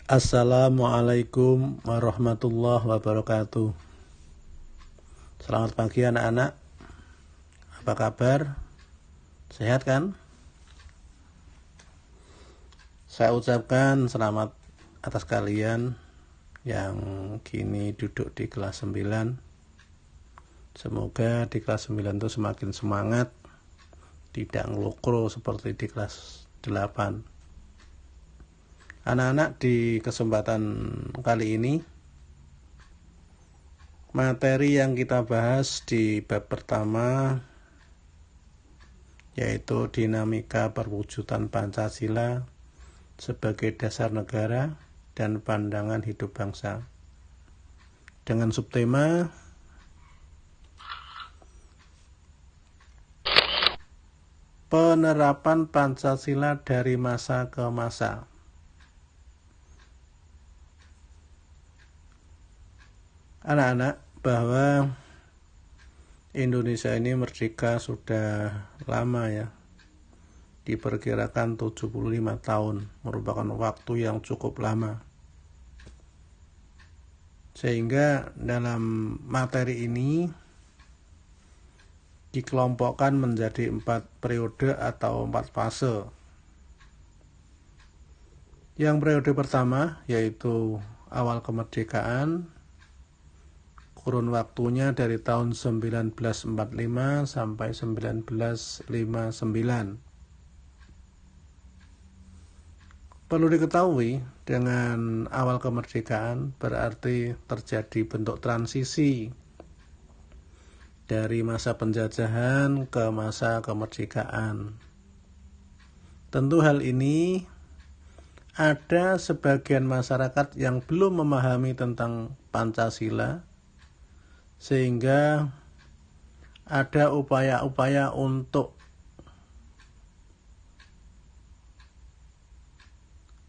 Assalamualaikum warahmatullahi wabarakatuh. Selamat pagi anak-anak. Apa kabar? Sehat kan? Saya ucapkan selamat atas kalian yang kini duduk di kelas 9. Semoga di kelas 9 itu semakin semangat, tidak ngelokro seperti di kelas 8. Anak-anak, di kesempatan kali ini materi yang kita bahas di bab pertama yaitu dinamika perwujudan Pancasila sebagai dasar negara dan pandangan hidup bangsa, dengan subtema penerapan Pancasila dari masa ke masa. Anak-anak, bahwa Indonesia ini merdeka sudah lama ya. Diperkirakan 75 tahun, merupakan waktu yang cukup lama. Sehingga dalam materi ini dikelompokkan menjadi 4 periode atau 4 fase. Yang periode pertama yaitu awal kemerdekaan, kurun waktunya dari tahun 1945 sampai 1959. Perlu diketahui, dengan awal kemerdekaan berarti terjadi bentuk transisi dari masa penjajahan ke masa kemerdekaan. Tentu hal ini ada sebagian masyarakat yang belum memahami tentang Pancasila, sehingga ada upaya-upaya untuk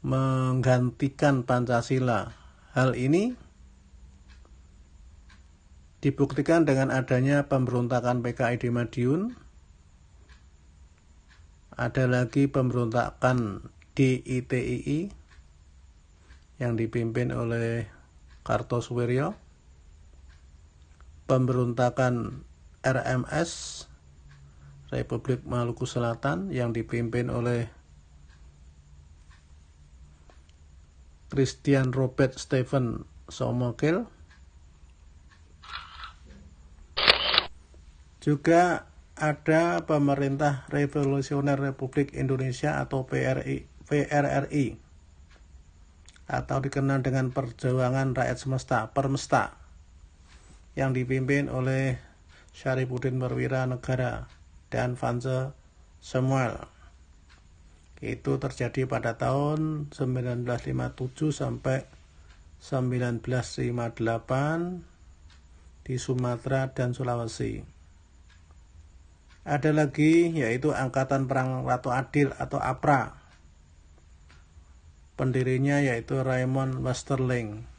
menggantikan Pancasila. Hal ini dibuktikan dengan adanya pemberontakan PKI di Madiun, ada lagi pemberontakan DITII yang dipimpin oleh Kartosuwiryo, pemberontakan RMS Republik Maluku Selatan yang dipimpin oleh Christian Robert Stephen Somerville. Juga ada pemerintah Revolusioner Republik Indonesia atau PRRI atau dikenal dengan Perjuangan Rakyat Semesta, Permesta, yang dipimpin oleh Syarifuddin Perwira Negara dan Vance Samuel. Itu terjadi pada tahun 1957 sampai 1958 di Sumatera dan Sulawesi. Ada lagi yaitu Angkatan Perang Ratu Adil atau APRA. Pendirinya yaitu Raymond Westerling.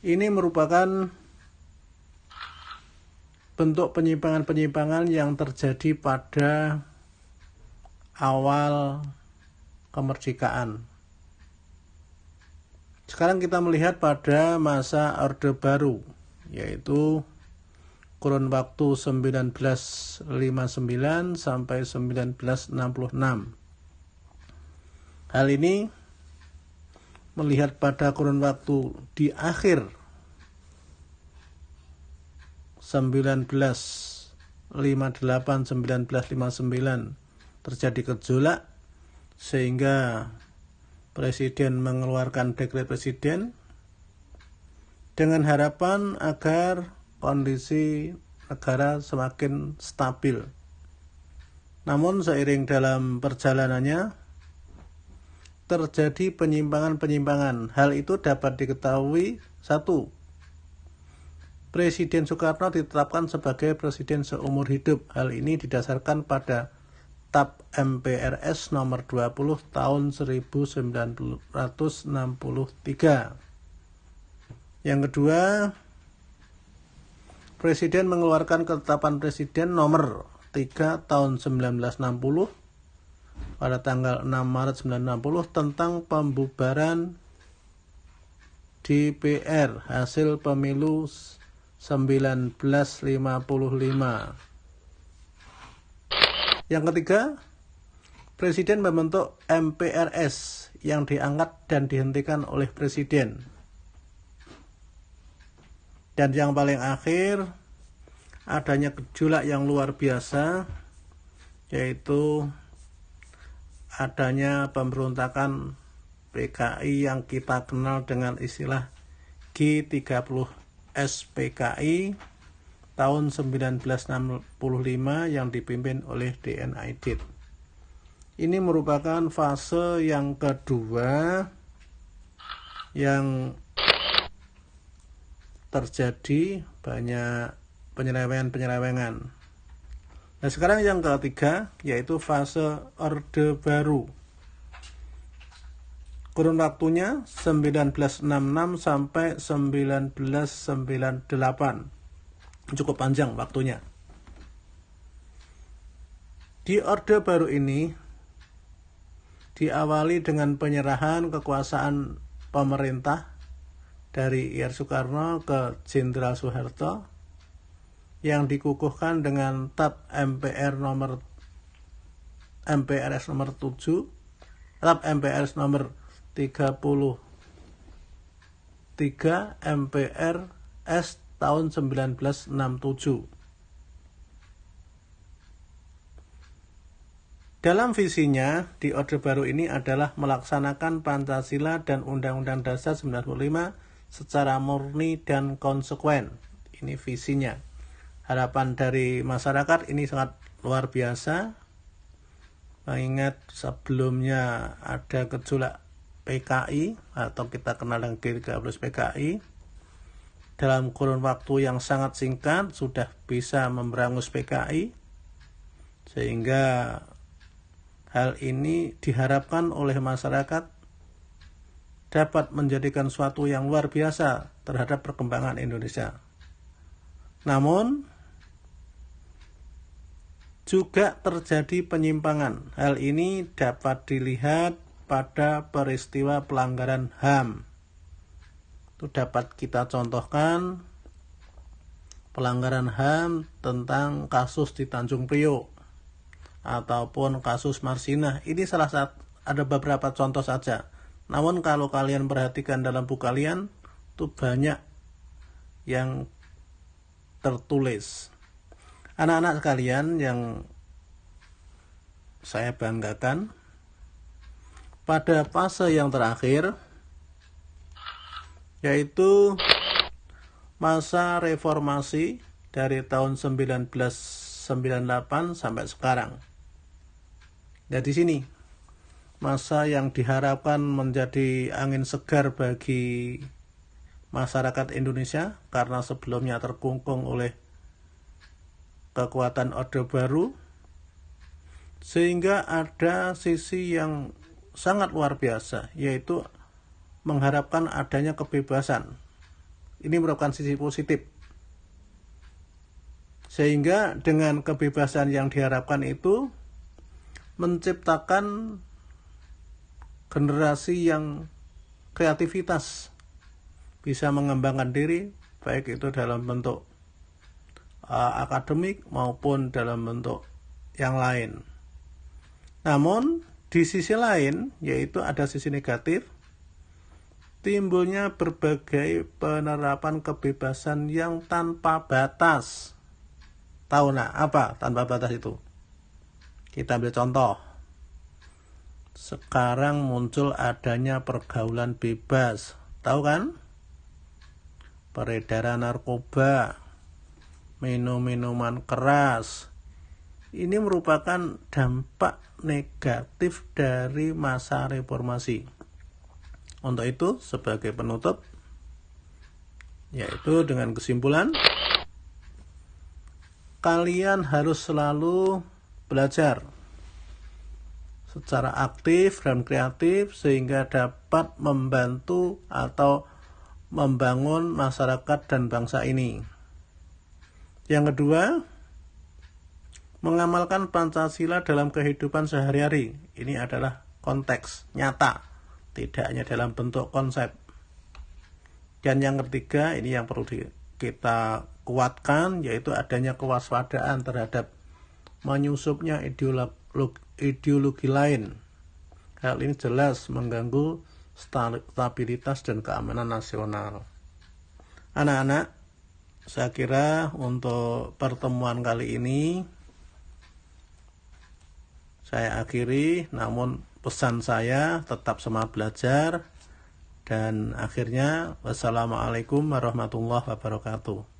Ini merupakan bentuk penyimpangan-penyimpangan yang terjadi pada awal kemerdekaan. Sekarang kita melihat pada masa Orde Baru, yaitu kurun waktu 1959 sampai 1966. Hal ini melihat pada kurun waktu di akhir 1959 terjadi gejolak, sehingga Presiden mengeluarkan dekret Presiden dengan harapan agar kondisi negara semakin stabil. Namun seiring dalam perjalanannya terjadi penyimpangan-penyimpangan. Hal itu dapat diketahui: 1. Presiden Soekarno ditetapkan sebagai presiden seumur hidup. Hal ini didasarkan pada TAP MPRS nomor 20 tahun 1963. Yang kedua, Presiden mengeluarkan ketetapan Presiden nomor 3 tahun 1960 pada tanggal 6 Maret 1960 tentang pembubaran DPR hasil pemilu 1955. Yang ketiga, Presiden membentuk MPRS yang diangkat dan dihentikan oleh Presiden. Dan yang paling akhir, adanya gejolak yang luar biasa, yaitu adanya pemberontakan PKI yang kita kenal dengan istilah G30S PKI tahun 1965 yang dipimpin oleh DN Aidit. Ini merupakan fase yang kedua yang terjadi banyak penyelewengan. Nah, sekarang yang ketiga yaitu fase Orde Baru. Kurun waktunya 1966 sampai 1998. Cukup panjang waktunya. Di Orde Baru ini diawali dengan penyerahan kekuasaan pemerintah dari Ir Soekarno ke Jenderal Soeharto yang dikukuhkan dengan TAP MPRS nomor 7, TAP MPRS nomor 33 MPRS tahun 1967. Dalam visinya di Orde Baru ini adalah melaksanakan Pancasila dan Undang-Undang Dasar 1945 secara murni dan konsekuen. Ini visinya. Harapan dari masyarakat ini sangat luar biasa. Mengingat sebelumnya ada gejolak PKI atau kita kenal dengan G30 PKI. Dalam kurun waktu yang sangat singkat sudah bisa memberangus PKI. Sehingga hal ini diharapkan oleh masyarakat dapat menjadikan suatu yang luar biasa terhadap perkembangan Indonesia. Namun, juga terjadi penyimpangan. Hal ini dapat dilihat pada peristiwa pelanggaran HAM. Itu dapat kita contohkan pelanggaran HAM tentang kasus di Tanjung Priok ataupun kasus Marsinah. Ini salah satu, ada beberapa contoh saja. Namun kalau kalian perhatikan dalam buku kalian, itu banyak yang tertulis. Anak-anak sekalian yang saya banggakan, pada fase yang terakhir, yaitu masa reformasi dari tahun 1998 sampai sekarang. Dan di sini masa yang diharapkan menjadi angin segar bagi masyarakat Indonesia karena sebelumnya terkungkung oleh kekuatan Orde Baru, sehingga ada sisi yang sangat luar biasa, yaitu mengharapkan adanya kebebasan. Ini merupakan sisi positif. Sehingga dengan kebebasan yang diharapkan itu menciptakan generasi yang kreativitas, bisa mengembangkan diri, baik itu dalam bentuk akademik maupun dalam bentuk yang lain. Namun di sisi lain, yaitu ada sisi negatif, timbulnya berbagai penerapan kebebasan yang tanpa batas. Tahu nak apa tanpa batas itu? Kita ambil contoh. Sekarang muncul adanya pergaulan bebas. Tahu kan? Peredaran narkoba, minum-minuman keras. Ini merupakan dampak negatif dari masa reformasi. Untuk itu, sebagai penutup, yaitu dengan kesimpulan, kalian harus selalu belajar secara aktif dan kreatif sehingga dapat membantu atau membangun masyarakat dan bangsa ini. Yang kedua, Mengamalkan Pancasila dalam kehidupan sehari-hari. Ini adalah konteks nyata, tidak hanya dalam bentuk konsep. Dan yang ketiga, ini yang perlu kita kuatkan, yaitu adanya kewaspadaan terhadap menyusupnya ideologi lain. Hal ini jelas mengganggu stabilitas dan keamanan nasional. Anak-anak, saya kira untuk pertemuan kali ini saya akhiri, namun pesan saya tetap semangat belajar, dan akhirnya wassalamualaikum warahmatullahi wabarakatuh.